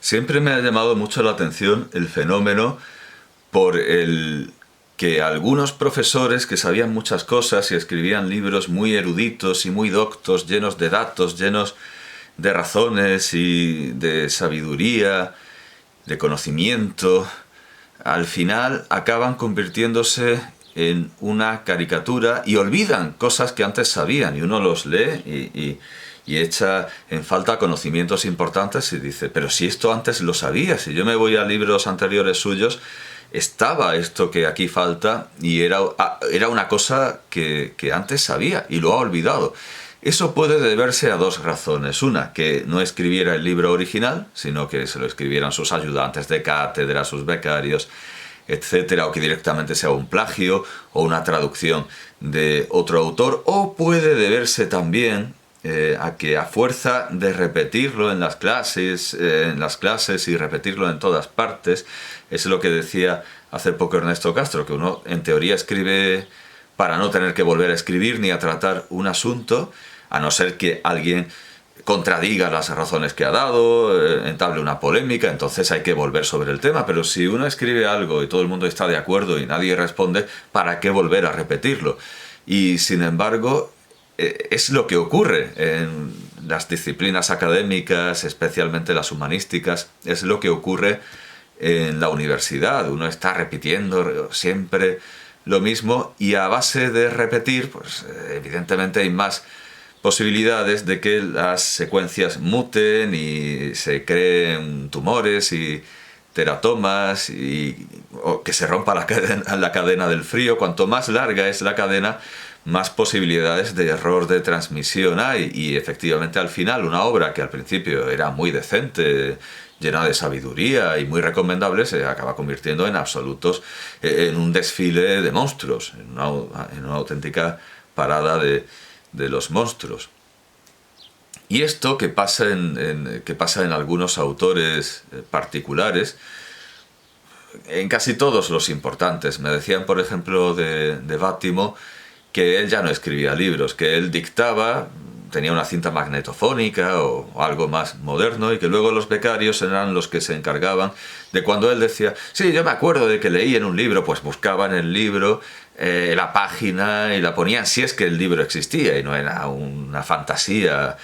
Siempre me ha llamado mucho la atención el fenómeno por el que algunos profesores que sabían muchas cosas y escribían libros muy eruditos y muy doctos, llenos de datos, llenos de razones y de sabiduría, de conocimiento, al final acaban convirtiéndose en una caricatura y olvidan cosas que antes sabían, y uno los lee y echa en falta conocimientos importantes y dice, pero si esto antes lo sabía, si yo me voy a libros anteriores suyos, estaba esto que aquí falta y era una cosa que antes sabía y lo ha olvidado. Eso puede deberse a dos razones. Una, que no escribiera el libro original, sino que se lo escribieran sus ayudantes de cátedra, sus becarios, etcétera, o que directamente sea un plagio o una traducción de otro autor. O puede deberse también a que a fuerza de repetirlo en las clases y repetirlo en todas partes, es lo que decía hace poco Ernesto Castro, que uno en teoría escribe para no tener que volver a escribir ni a tratar un asunto, a no ser que alguien contradiga las razones que ha dado, entable una polémica, entonces hay que volver sobre el tema. Pero si uno escribe algo y todo el mundo está de acuerdo y nadie responde, ¿para qué volver a repetirlo? Y sin embargo, es lo que ocurre en las disciplinas académicas, especialmente las humanísticas, es lo que ocurre en la universidad. Uno está repitiendo siempre lo mismo y a base de repetir, pues evidentemente hay más posibilidades de que las secuencias muten y se creen tumores y teratomas o que se rompa la cadena del frío. Cuanto más larga es la cadena, más posibilidades de error de transmisión hay, y efectivamente al final una obra que al principio era muy decente, llena de sabiduría y muy recomendable, se acaba convirtiendo en absolutos, en un desfile de monstruos, en una auténtica parada de los monstruos. Y esto que pasa en algunos autores particulares, en casi todos los importantes. Me decían, por ejemplo, de Bátimo, que él ya no escribía libros, que él dictaba, tenía una cinta magnetofónica o algo más moderno, y que luego los becarios eran los que se encargaban de, cuando él decía, sí, yo me acuerdo de que leí en un libro, pues buscaban el libro, la página, y la ponían, si es que el libro existía y no era una fantasía,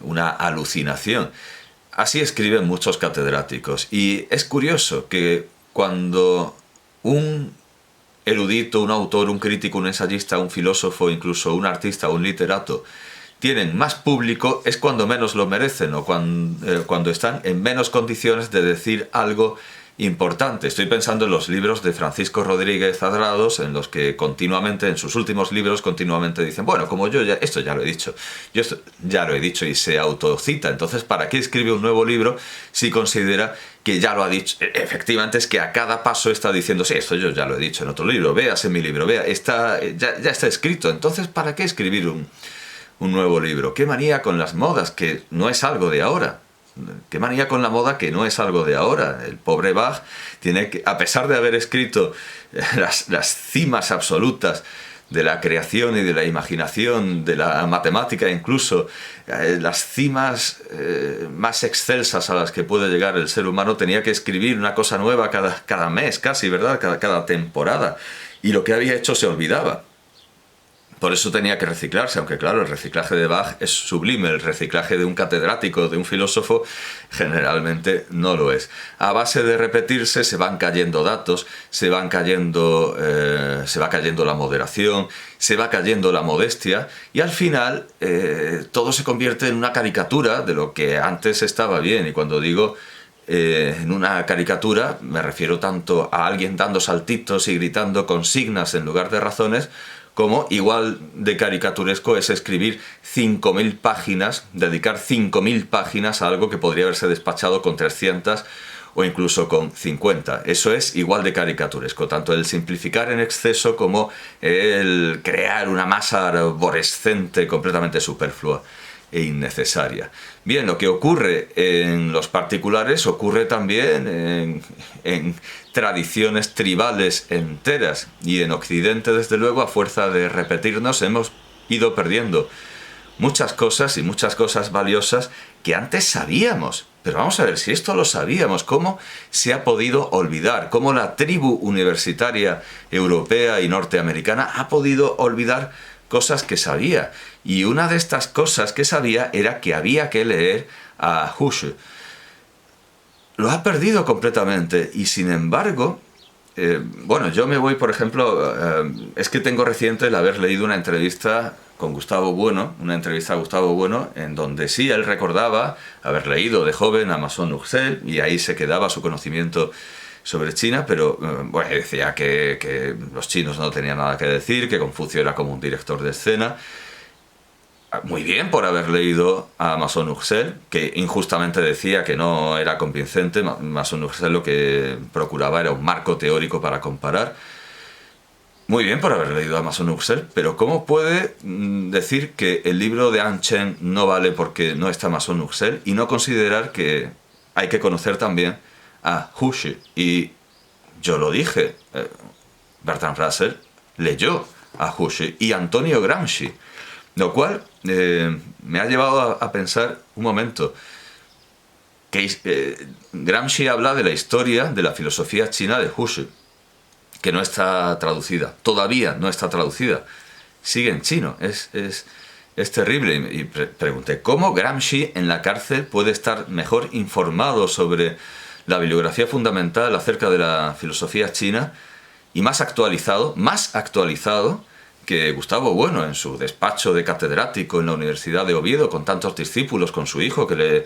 una alucinación. Así escriben muchos catedráticos, y es curioso que cuando un erudito, un autor, un crítico, un ensayista, un filósofo, incluso un artista, un literato, tienen más público, es cuando menos lo merecen, o cuando están en menos condiciones de decir algo importante. Estoy pensando en los libros de Francisco Rodríguez Adrados, en los que continuamente, en sus últimos libros, continuamente dicen, bueno, como yo esto ya lo he dicho, yo esto ya lo he dicho, y se autocita. Entonces, ¿para qué escribe un nuevo libro si considera que ya lo ha dicho? Efectivamente, es que a cada paso está diciendo, sí, esto yo ya lo he dicho en otro libro, véase mi libro, ya está escrito. Entonces, ¿para qué escribir un nuevo libro? ¿Qué manía con las modas, que no es algo de ahora? ¿Qué manía con la moda, que no es algo de ahora? El pobre Bach tiene que, a pesar de haber escrito las cimas absolutas de la creación y de la imaginación, de la matemática incluso, las cimas más excelsas a las que puede llegar el ser humano, tenía que escribir una cosa nueva cada mes casi, ¿verdad? Cada temporada. Y lo que había hecho se olvidaba. Por eso tenía que reciclarse, aunque claro, el reciclaje de Bach es sublime, el reciclaje de un catedrático, de un filósofo, generalmente no lo es. A base de repetirse se van cayendo datos, se va cayendo la moderación, se va cayendo la modestia, y al final todo se convierte en una caricatura de lo que antes estaba bien. Y cuando digo en una caricatura, me refiero tanto a alguien dando saltitos y gritando consignas en lugar de razones, como igual de caricaturesco es escribir 5.000 páginas, dedicar 5.000 páginas a algo que podría haberse despachado con 300 o incluso con 50. Eso es igual de caricaturesco, tanto el simplificar en exceso como el crear una masa arborescente completamente superflua e innecesaria. Bien, lo que ocurre en los particulares ocurre también en tradiciones tribales enteras, y en Occidente, desde luego, a fuerza de repetirnos, hemos ido perdiendo muchas cosas, y muchas cosas valiosas que antes sabíamos, pero vamos a ver, si esto lo sabíamos, ¿cómo se ha podido olvidar? ¿Cómo la tribu universitaria europea y norteamericana ha podido olvidar cosas que sabía? Y una de estas cosas que sabía era que había que leer a Huxe. Lo ha perdido completamente y sin embargo, bueno, yo me voy, por ejemplo, es que tengo reciente el haber leído una entrevista con Gustavo Bueno, una entrevista a Gustavo Bueno, en donde sí él recordaba haber leído de joven a Mason Urgell y ahí se quedaba su conocimiento sobre China, pero bueno, decía que los chinos no tenían nada que decir, que Confucio era como un director de escena. Muy bien por haber leído a Mason Urgell, que injustamente decía que no era convincente. Mason Urgell lo que procuraba era un marco teórico para comparar. Muy bien por haber leído a Mason Urgell, pero ¿cómo puede decir que el libro de An Chen no vale porque no está Mason Urgell y no considerar que hay que conocer también a Huxe? Y yo lo dije, Bertrand Russell leyó a Huxe y Antonio Gramsci, lo cual me ha llevado a pensar un momento que Gramsci habla de la historia de la filosofía china de Huxe, que no está traducida, todavía no está traducida, sigue en chino, es terrible. Y pregunté, ¿cómo Gramsci en la cárcel puede estar mejor informado sobre la bibliografía fundamental acerca de la filosofía china y más actualizado que Gustavo Bueno en su despacho de catedrático en la Universidad de Oviedo, con tantos discípulos, con su hijo que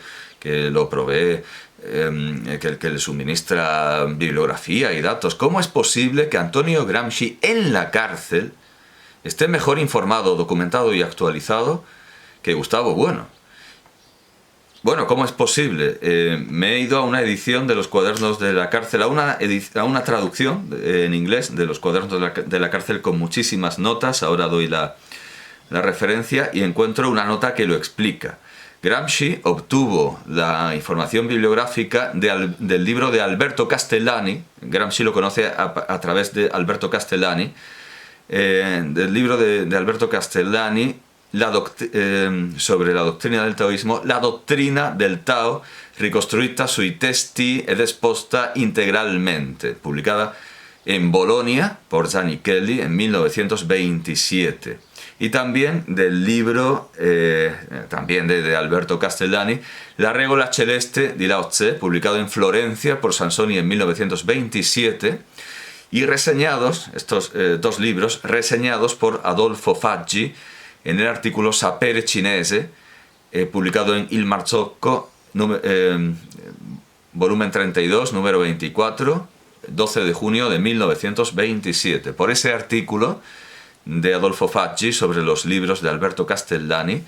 lo provee, que le suministra bibliografía y datos? ¿Cómo es posible que Antonio Gramsci en la cárcel esté mejor informado, documentado y actualizado que Gustavo Bueno? Bueno, ¿cómo es posible? Me he ido a una edición de los cuadernos de la cárcel, a una traducción en inglés de los cuadernos de la cárcel con muchísimas notas. Ahora doy la referencia y encuentro una nota que lo explica. Gramsci obtuvo la información bibliográfica del libro de Alberto Castellani. Gramsci lo conoce a través de Alberto Castellani. Del libro de Alberto Castellani, sobre la doctrina del taoísmo, la doctrina del Tao ricostruita sui testi ed esposta integralmente, publicada en Bolonia por Gianni Kelly en 1927. Y también del libro, también de Alberto Castellani, La regola celeste di Lao Tse, publicado en Florencia por Sansoni en 1927, y reseñados, estos dos libros, reseñados por Adolfo Faggi, en el artículo Sapere Cinese, publicado en Il Marzocco, volumen 32, número 24, 12 de junio de 1927. Por ese artículo de Adolfo Faggi sobre los libros de Alberto Castellani,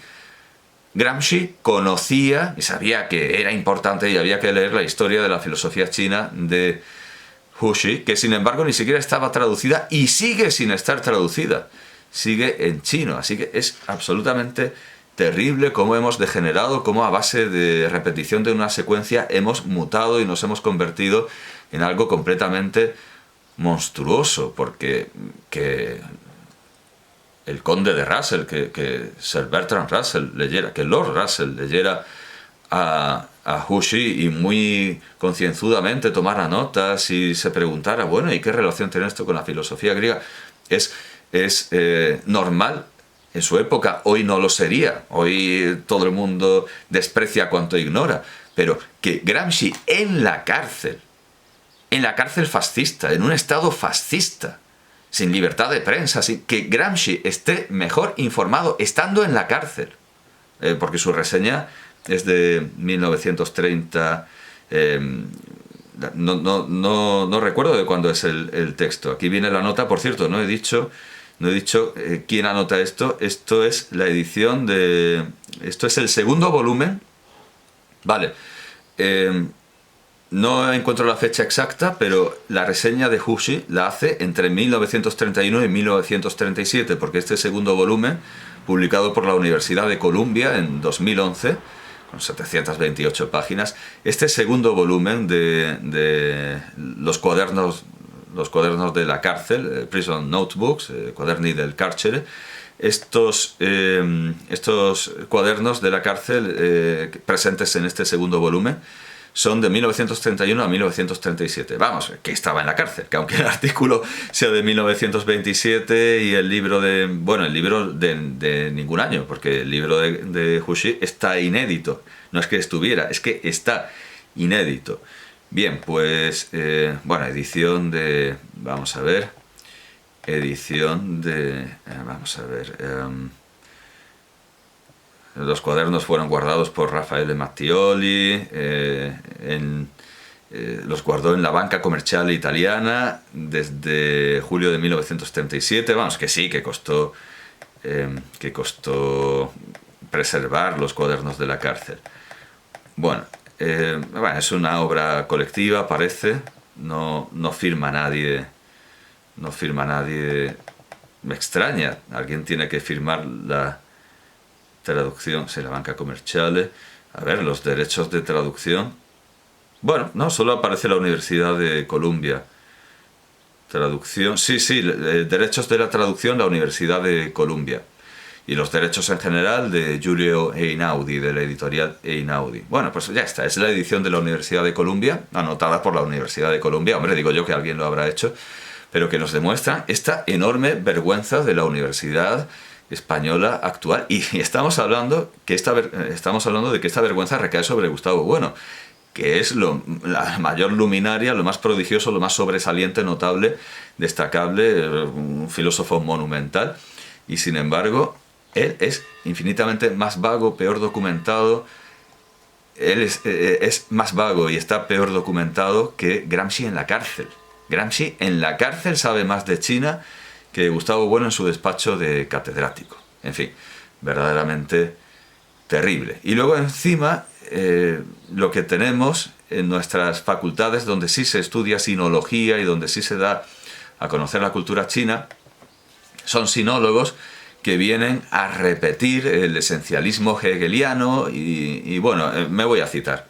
Gramsci conocía y sabía que era importante y había que leer la historia de la filosofía china de Huxe, que sin embargo ni siquiera estaba traducida y sigue sin estar traducida. Sigue en chino, así que es absolutamente terrible cómo hemos degenerado, cómo a base de repetición de una secuencia hemos mutado y nos hemos convertido en algo completamente monstruoso, porque que el conde de Russell, que Sir Bertrand Russell leyera, que Lord Russell leyera a Huxe y muy concienzudamente tomara notas y se preguntara, bueno, ¿y qué relación tiene esto con la filosofía griega? Es normal en su época. Hoy no lo sería, hoy todo el mundo desprecia cuanto ignora, pero que Gramsci en la cárcel fascista, en un estado fascista, sin libertad de prensa, que Gramsci esté mejor informado estando en la cárcel, porque su reseña es de 1930, no recuerdo de cuándo es el texto. Aquí viene la nota, por cierto, no he dicho quién anota esto. Esto es la edición de... Esto es el segundo volumen. Vale. No encuentro la fecha exacta, pero la reseña de Huxe la hace entre 1931 y 1937, porque este segundo volumen, publicado por la Universidad de Columbia en 2011, con 728 páginas, este segundo volumen de los cuadernos de la cárcel, Prison Notebooks, cuaderni del carcere, estos cuadernos de la cárcel presentes en este segundo volumen son de 1931 a 1937. Vamos, que estaba en la cárcel, que aunque el artículo sea de 1927 y el libro de ningún año, porque el libro de Jussieu está inédito. No es que estuviera, es que está inédito. Bien, pues, edición de... Vamos a ver. Los cuadernos fueron guardados por Raffaele Mattioli, los guardó en la banca comercial italiana desde julio de 1937. Vamos, que sí, que costó preservar los cuadernos de la cárcel. Bueno, es una obra colectiva, parece. No firma nadie. No firma nadie. Me extraña. Alguien tiene que firmar la traducción. Sí, la banca comercial. A ver, los derechos de traducción. Bueno, no, solo aparece la Universidad de Columbia. Traducción. Sí, derechos de la traducción, la Universidad de Columbia. Y los derechos en general de Giulio Einaudi, de la editorial Einaudi. Bueno, pues ya está, es la edición de la Universidad de Columbia, anotada por la Universidad de Columbia. Hombre, digo yo que alguien lo habrá hecho, pero que nos demuestra esta enorme vergüenza de la universidad española actual. Y estamos hablando de que esta vergüenza recae sobre Gustavo Bueno, que es la mayor luminaria, lo más prodigioso, lo más sobresaliente, notable, destacable, un filósofo monumental. Y sin embargo, él es infinitamente más vago, peor documentado. Él es más vago y está peor documentado que Gramsci en la cárcel. Gramsci en la cárcel sabe más de China que Gustavo Bueno en su despacho de catedrático. En fin, verdaderamente terrible. Y luego encima, lo que tenemos en nuestras facultades, donde sí se estudia sinología y donde sí se da a conocer la cultura china, son sinólogos que vienen a repetir el esencialismo hegeliano y bueno, voy a citar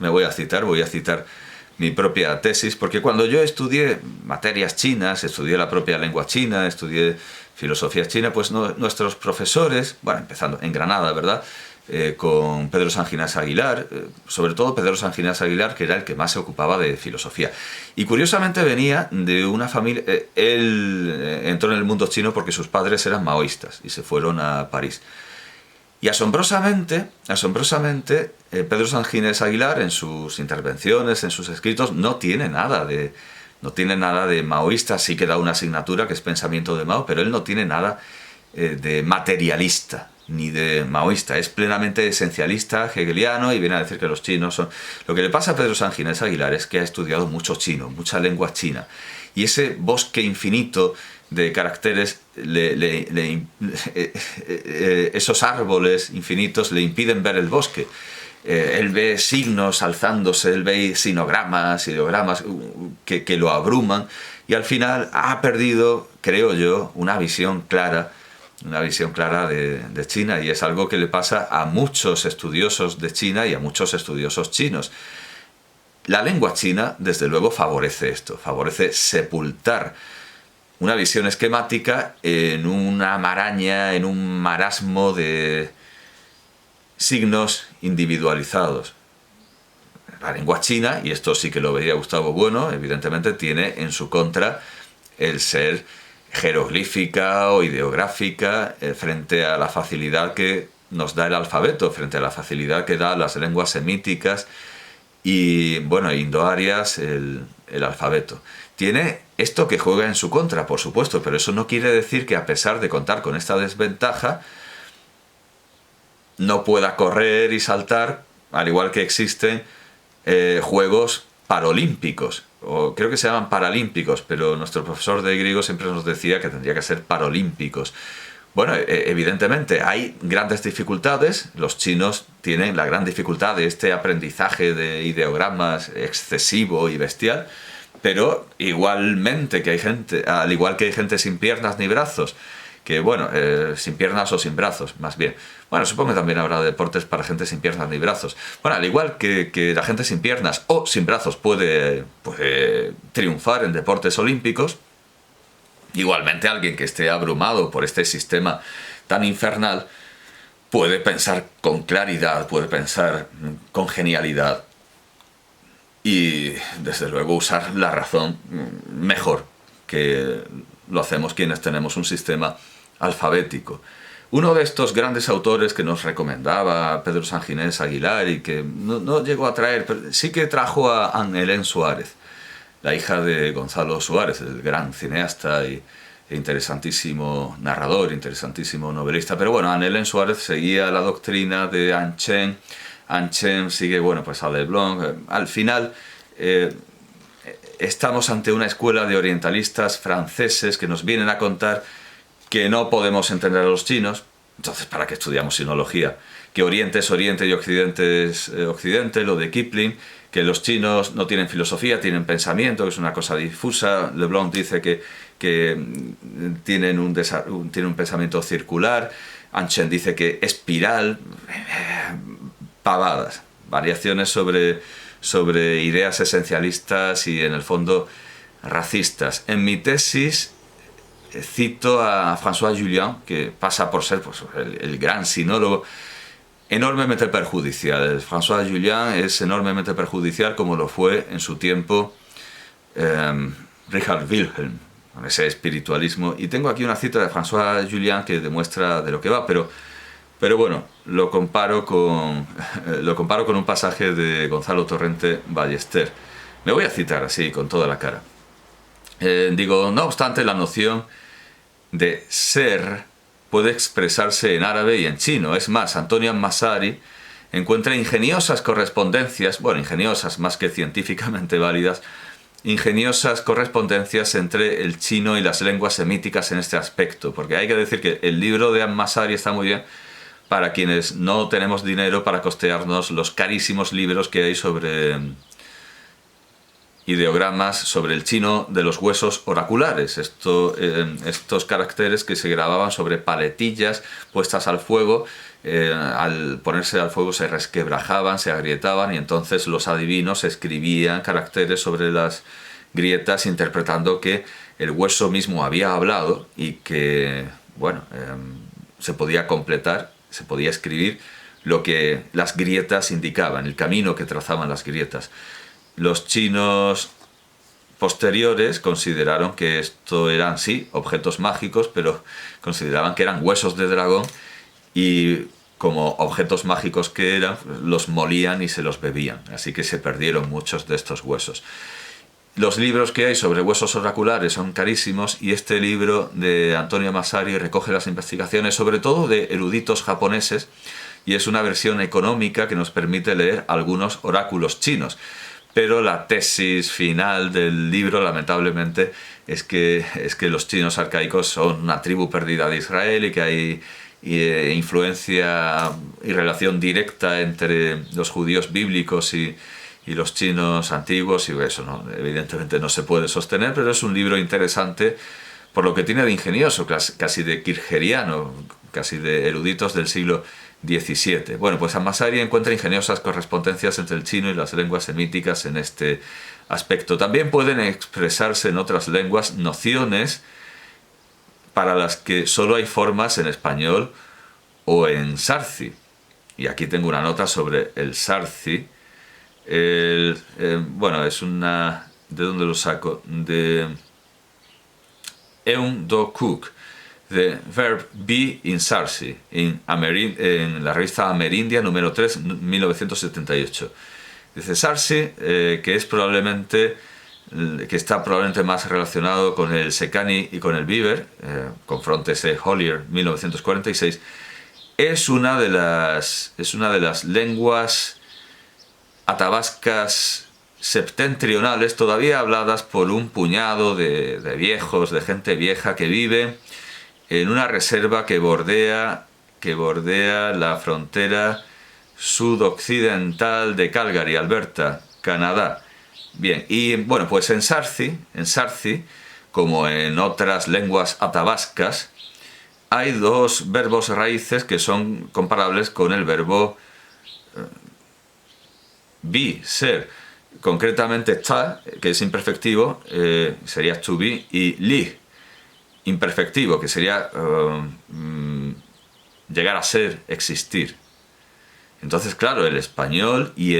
mi propia tesis, porque cuando yo estudié materias chinas, estudié la propia lengua china, estudié filosofía china, pues nuestros profesores, bueno, empezando en Granada, ¿verdad?, con Pedro Sanginás Aguilar, sobre todo Pedro Sanginás Aguilar, que era el que más se ocupaba de filosofía. Y curiosamente venía de una familia... él entró en el mundo chino porque sus padres eran maoístas y se fueron a París. Y asombrosamente, Pedro Sanginés Aguilar, en sus intervenciones, en sus escritos, no tiene nada de maoísta. Sí que da una asignatura que es pensamiento de Mao, pero él no tiene nada de materialista ni de maoísta. Es plenamente esencialista, hegeliano, y viene a decir que los chinos son... Lo que le pasa a Pedro Sanginés Aguilar es que ha estudiado mucho chino, mucha lengua china, y ese bosque infinito de caracteres, esos árboles infinitos le impiden ver el bosque. Él ve signos alzándose, él ve sinogramas, ideogramas que lo abruman, y al final ha perdido, creo yo, una visión clara de China, y es algo que le pasa a muchos estudiosos de China y a muchos estudiosos chinos. La lengua china, desde luego, favorece esto, favorece sepultar una visión esquemática en una maraña, en un marasmo de signos individualizados. La lengua china, y esto sí que lo vería Gustavo Bueno, evidentemente tiene en su contra el ser jeroglífica o ideográfica frente a la facilidad que nos da el alfabeto, frente a la facilidad que da las lenguas semíticas y, bueno, indoarias el alfabeto. Tiene esto que juega en su contra, por supuesto, pero eso no quiere decir que, a pesar de contar con esta desventaja, no pueda correr y saltar, al igual que existen Juegos Paralímpicos, o creo que se llaman Paralímpicos, pero nuestro profesor de griego siempre nos decía que tendría que ser Paralímpicos. Bueno, evidentemente hay grandes dificultades. Los chinos tienen la gran dificultad de este aprendizaje de ideogramas excesivo y bestial, pero igualmente que hay gente, al igual que hay gente sin piernas ni brazos, que bueno, sin piernas o sin brazos, más bien. Bueno, supongo que también habrá deportes para gente sin piernas ni brazos. Bueno, al igual que la gente sin piernas o sin brazos puede triunfar en deportes olímpicos, igualmente alguien que esté abrumado por este sistema tan infernal, puede pensar con claridad, puede pensar con genialidad y, desde luego, usar la razón mejor que lo hacemos quienes tenemos un sistema alfabético. Uno de estos grandes autores que nos recomendaba Pedro Sanginés Aguilar y que no llegó a traer, pero sí que trajo a Anne Hélène Suárez, la hija de Gonzalo Suárez, el gran cineasta e interesantísimo narrador, interesantísimo novelista. Pero bueno, Anne Hélène Suárez seguía la doctrina de Anh Chen. Anh Chen sigue, bueno, pues a Leblanc. Al final estamos ante una escuela de orientalistas franceses que nos vienen a contar que no podemos entender a los chinos. Entonces, ¿para qué estudiamos sinología? Que Oriente es Oriente y Occidente es Occidente, lo de Kipling, que los chinos no tienen filosofía, tienen pensamiento, que es una cosa difusa. Leblanc dice que tienen un pensamiento circular. Anh Chen dice que espiral. Pavadas, variaciones sobre ideas esencialistas y, en el fondo, racistas. En mi tesis cito a François Julian, que pasa por ser, pues, el gran sinólogo, enormemente perjudicial. François Julian es enormemente perjudicial, como lo fue en su tiempo Richard Wilhelm, con ese espiritualismo. Y tengo aquí una cita de François Julian que demuestra de lo que va, pero bueno, lo comparo con un pasaje de Gonzalo Torrente Ballester. Me voy a citar así, con toda la cara. Digo, no obstante, la noción de ser puede expresarse en árabe y en chino. Es más, Antonio Massari encuentra ingeniosas correspondencias, bueno, ingeniosas más que científicamente válidas, ingeniosas correspondencias entre el chino y las lenguas semíticas en este aspecto. Porque hay que decir que el libro de Massari está muy bien para quienes no tenemos dinero para costearnos los carísimos libros que hay sobre ideogramas sobre el chino de los huesos oraculares. Estos caracteres que se grababan sobre paletillas puestas al fuego, al ponerse al fuego se resquebrajaban, se agrietaban, y entonces los adivinos escribían caracteres sobre las grietas interpretando que el hueso mismo había hablado y que, bueno, se podía completar, se podía escribir lo que las grietas indicaban, el camino que trazaban las grietas. Los chinos posteriores consideraron que esto eran, sí, objetos mágicos, pero consideraban que eran huesos de dragón y, como objetos mágicos que eran, los molían y se los bebían. Así que se perdieron muchos de estos huesos. Los libros que hay sobre huesos oraculares son carísimos, y este libro de Antonio Massari recoge las investigaciones sobre todo de eruditos japoneses, y es una versión económica que nos permite leer algunos oráculos chinos. Pero la tesis final del libro, lamentablemente, es que los chinos arcaicos son una tribu perdida de Israel y que hay influencia y relación directa entre los judíos bíblicos y los chinos antiguos, y eso evidentemente no se puede sostener, pero es un libro interesante por lo que tiene de ingenioso, casi de kircheriano, casi de eruditos del siglo XVII. Bueno, pues Massari encuentra ingeniosas correspondencias entre el chino y las lenguas semíticas en este aspecto. También pueden expresarse en otras lenguas nociones para las que solo hay formas en español o en sarzi. Y aquí tengo una nota sobre el sarzi. Bueno, es una... ¿De dónde lo saco? De Eun Do Cook, de Verb Be in Sarsi, en la revista Amerindia, número 3, 1978. Dice Sarsi, que está probablemente más relacionado con el Sekani y con el Beaver, con Frontes E. Hollier, 1946, es una de las lenguas atabascas septentrionales todavía habladas por un puñado de viejos, de gente vieja que vive en una reserva que bordea la frontera sudoccidental de Calgary, Alberta, Canadá. Bien, y bueno, pues en sarzi, como en otras lenguas atabascas, hay dos verbos raíces que son comparables con el verbo be, ser. Concretamente ta, que es imperfectivo, sería to be, y li, imperfectivo, que sería llegar a ser, existir. Entonces, claro, el español y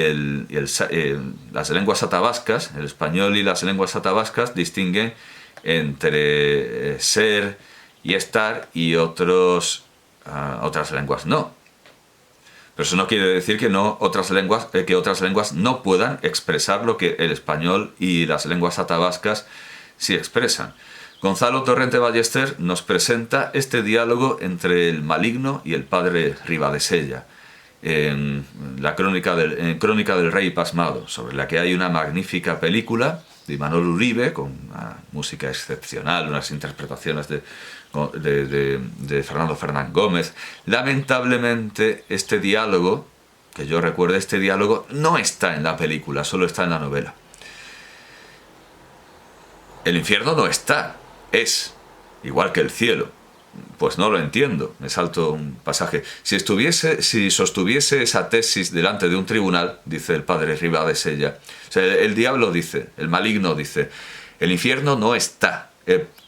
las lenguas atabascas, el español y las lenguas atabascas distinguen entre ser y estar y otras lenguas no. Pero eso no quiere decir que otras lenguas no puedan expresar lo que el español y las lenguas atabascas sí expresan. Gonzalo Torrente Ballester nos presenta este diálogo entre el maligno y el padre Ribadesella en Crónica del Rey Pasmado, sobre la que hay una magnífica película de Imanol Uribe, con una música excepcional, unas interpretaciones de Fernando Fernán Gómez. Lamentablemente, este diálogo, que yo recuerde, este diálogo no está en la película, solo está en la novela. El infierno no está, es igual que el cielo. Pues no lo entiendo, me salto un pasaje. Si sostuviese esa tesis delante de un tribunal, dice el padre Ribadesella, o sea, el diablo dice, el maligno dice, el infierno no está,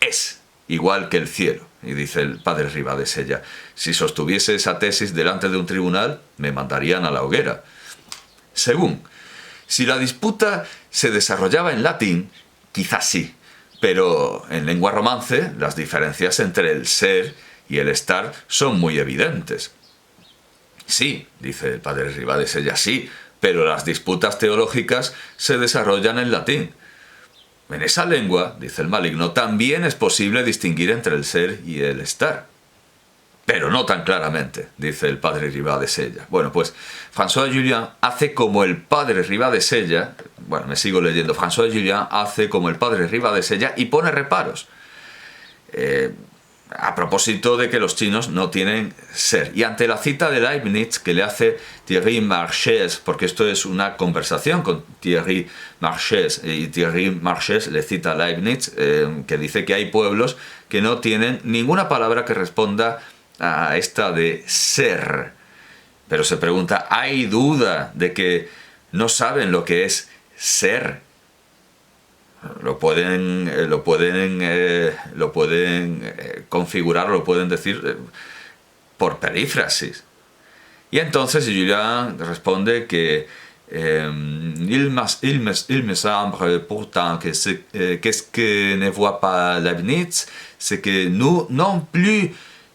es igual que el cielo. Y dice el padre Ribadesella, si sostuviese esa tesis delante de un tribunal, me mandarían a la hoguera. Según, si la disputa se desarrollaba en latín, quizás sí. Pero en lengua romance las diferencias entre el ser y el estar son muy evidentes. Sí, dice el padre Ribadesella, sí, pero las disputas teológicas se desarrollan en latín. En esa lengua, dice el maligno, también es posible distinguir entre el ser y el estar. Pero no tan claramente, dice el padre Ribadesella. Bueno, pues François Julian hace como el padre Ribadesella, bueno, me sigo leyendo, François Julian hace como el padre Ribadesella y pone reparos. A propósito de que los chinos no tienen ser. Y ante la cita de Leibniz que le hace Thierry Marchais, porque esto es una conversación con Thierry Marchais, y Thierry Marchais le cita a Leibniz, que dice que hay pueblos que no tienen ninguna palabra que responda a esta de ser. Pero se pregunta, ¿hay duda de que no saben lo que es ser? Lo pueden configurar, lo pueden decir por perífrasis. Y entonces Julian responde que il me semble pourtant que qu'est-ce que ne voit pas Leibniz, c'est que nous non plus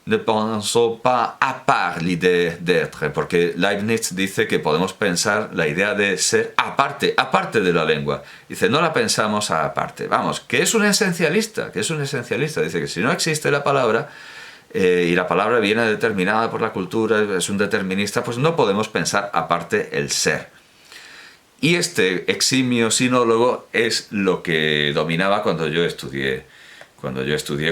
ne pensons pas à part l'idée d'être, porque Leibniz dice que podemos pensar la idea de ser aparte de la lengua. Dice, no la pensamos aparte. Vamos, que es un esencialista, dice que si no existe la palabra, y la palabra viene determinada por la cultura, es un determinista, pues no podemos pensar aparte el ser. Y este eximio sinólogo es lo que dominaba cuando yo estudié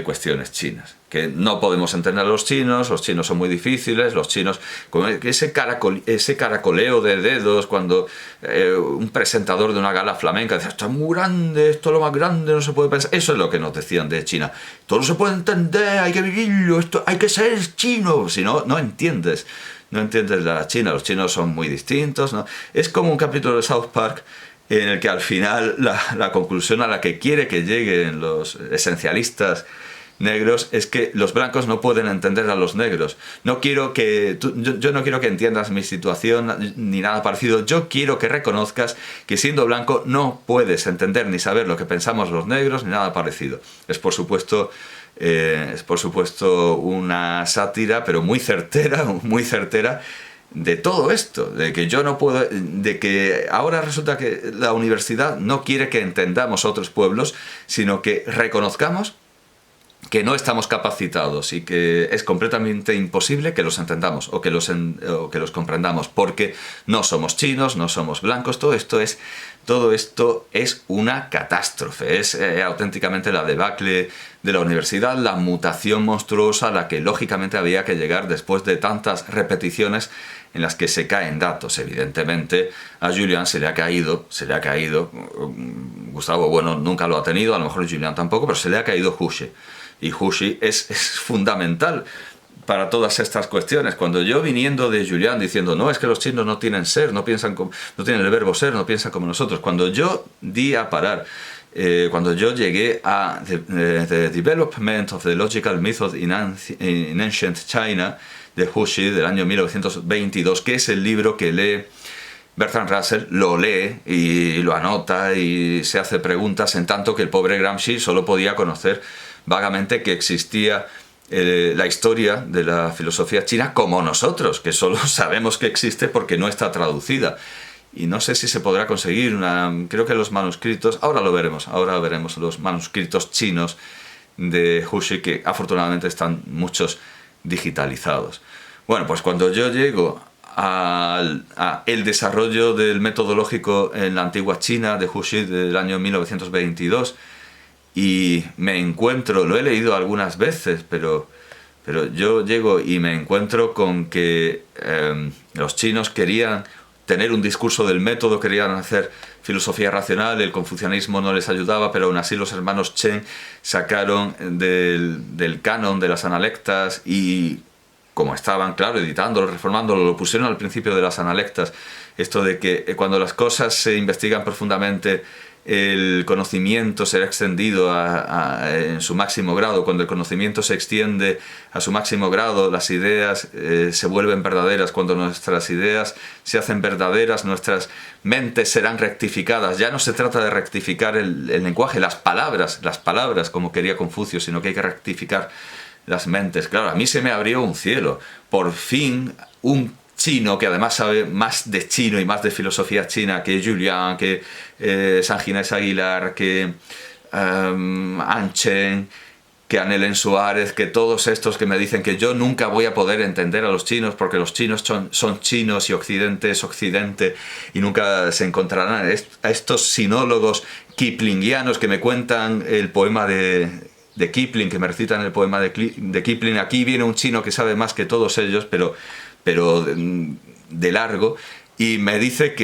cuestiones chinas. Que no podemos entender a los chinos son muy difíciles, los chinos, con ese caracoleo de dedos cuando un presentador de una gala flamenca dice, esto es muy grande, esto es lo más grande, no se puede pensar. Eso es lo que nos decían de China. Todo no se puede entender, hay que vivirlo, esto, hay que ser chino, si no, no entiendes la China, los chinos son muy distintos, ¿no? Es como un capítulo de South Park en el que al final la conclusión a la que quiere que lleguen los esencialistas negros es que los blancos no pueden entender a los negros. Yo no quiero que entiendas mi situación ni nada parecido. Yo quiero que reconozcas que siendo blanco no puedes entender ni saber lo que pensamos los negros ni nada parecido. Es por supuesto una sátira, pero muy certera de todo esto, de que yo no puedo, de que ahora resulta que la universidad no quiere que entendamos otros pueblos, sino que reconozcamos que no estamos capacitados y que es completamente imposible que los entendamos o que los comprendamos, porque no somos chinos, no somos blancos. Todo esto es una catástrofe, es auténticamente la debacle de la universidad, la mutación monstruosa a la que lógicamente había que llegar después de tantas repeticiones en las que se caen datos. Evidentemente a Julian se le ha caído, Gustavo, bueno, nunca lo ha tenido, a lo mejor Julian tampoco, pero se le ha caído Juche. Y Juche es fundamental para todas estas cuestiones. Cuando yo, viniendo de Julian diciendo, no, es que los chinos no tienen ser, no tienen el verbo ser, no piensan como nosotros, cuando yo di a parar cuando yo llegué a the Development of the Logical Method in Ancient China, de Huxi, del año 1922, que es el libro que lee Bertrand Russell, lo lee y lo anota y se hace preguntas, en tanto que el pobre Gramsci solo podía conocer vagamente que existía la historia de la filosofía china, como nosotros, que solo sabemos que existe porque no está traducida. Y no sé si se podrá conseguir creo que los manuscritos, ahora veremos los manuscritos chinos de Huxi, que afortunadamente están muchos digitalizados. Bueno, pues cuando yo llego a el desarrollo del metodológico en la antigua China de Huxi del año 1922, y me encuentro, lo he leído algunas veces, pero yo llego y me encuentro con que los chinos querían tener un discurso del método, querían hacer filosofía racional, el confucianismo no les ayudaba, pero aún así los hermanos Chen sacaron del canon de las analectas, y como estaban, claro, editándolo, reformándolo, lo pusieron al principio de las analectas, esto de que cuando las cosas se investigan profundamente, el conocimiento será extendido en su máximo grado. Cuando el conocimiento se extiende a su máximo grado, las ideas se vuelven verdaderas. Cuando nuestras ideas se hacen verdaderas, nuestras mentes serán rectificadas. Ya no se trata de rectificar el lenguaje, las palabras, como quería Confucio, sino que hay que rectificar las mentes. Claro, a mí se me abrió un cielo. Por fin, un chino que además sabe más de chino y más de filosofía china que Julian, que San Ginés Aguilar, que Anchen, que Anelen Suárez, que todos estos que me dicen que yo nunca voy a poder entender a los chinos porque los chinos son chinos y Occidente es Occidente, y nunca se encontrarán a estos sinólogos kiplingianos que me cuentan el poema de Kipling, que me recitan el poema de Kipling. Aquí viene un chino que sabe más que todos ellos, pero de largo, y me dice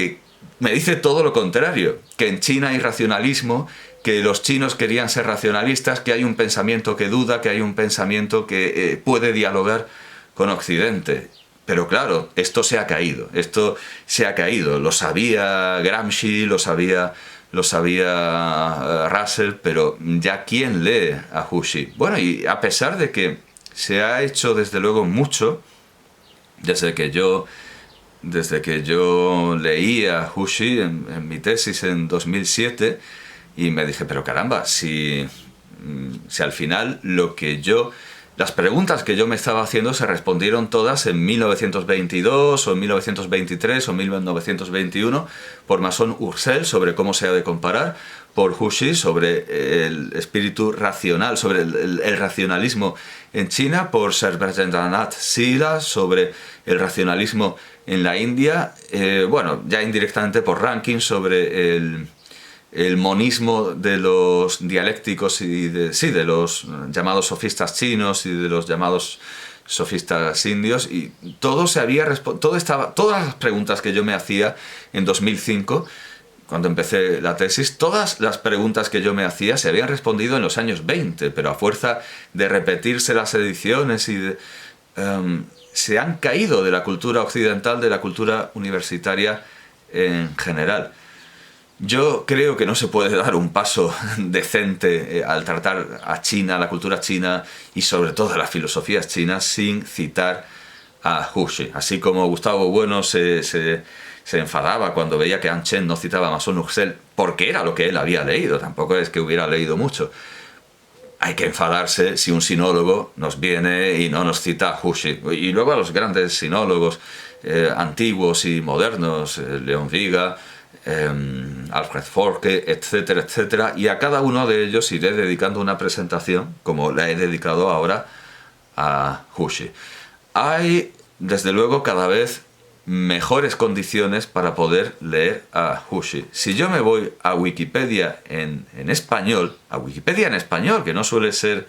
todo lo contrario, que en China hay racionalismo, que los chinos querían ser racionalistas, que hay un pensamiento que duda, que hay un pensamiento que puede dialogar con Occidente. Pero claro, esto se ha caído, lo sabía Gramsci, lo sabía Russell, pero ya ¿quién lee a Huxi? Bueno, y a pesar de que se ha hecho desde luego mucho, desde que yo leía Huxi en mi tesis en 2007, y me dije, pero caramba, si al final las preguntas que yo me estaba haciendo se respondieron todas en 1922 o en 1923 o en 1921 por Mason Ursel sobre cómo se ha de comparar, por Huxi sobre el espíritu racional, sobre el racionalismo en China, por Sarvejindranath Sila sobre el racionalismo en la India, bueno, ya indirectamente por Rankin sobre el monismo de los dialécticos y de los llamados sofistas chinos y de los llamados sofistas indios, y todas las preguntas que yo me hacía en 2005, cuando empecé la tesis, todas las preguntas que yo me hacía se habían respondido en los años 20, pero a fuerza de repetirse las ediciones se han caído de la cultura occidental, de la cultura universitaria en general. Yo creo que no se puede dar un paso decente al tratar a China, la cultura china y sobre todo a las filosofías chinas sin citar a Huxi. Así como Gustavo Bueno se enfadaba cuando veía que Anchen no citaba a Mason Ursel porque era lo que él había leído, tampoco es que hubiera leído mucho. Hay que enfadarse si un sinólogo nos viene y no nos cita a Huxi. Y luego a los grandes sinólogos antiguos y modernos, Leon Viga, Alfred Forke, etcétera, etcétera, y a cada uno de ellos iré dedicando una presentación, como la he dedicado ahora a Huxi. Hay, desde luego, cada vez mejores condiciones para poder leer a Huxi. Si yo me voy a Wikipedia en español, que no suele ser,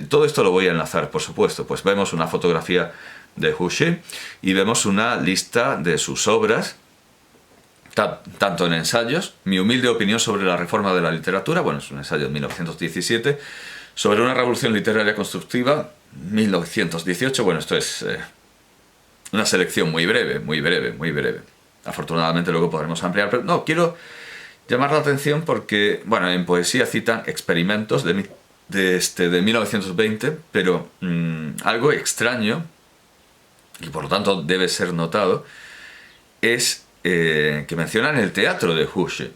todo esto lo voy a enlazar, por supuesto, pues vemos una fotografía de Huxi y vemos una lista de sus obras, tanto en ensayos, Mi humilde opinión sobre la reforma de la literatura, bueno, es un ensayo de 1917, sobre una revolución literaria constructiva, 1918, bueno, esto es una selección muy breve. Afortunadamente luego podremos ampliar, pero no, quiero llamar la atención porque, bueno, en poesía citan experimentos de 1920, pero algo extraño, y por lo tanto debe ser notado, es que mencionan el teatro de Hoche.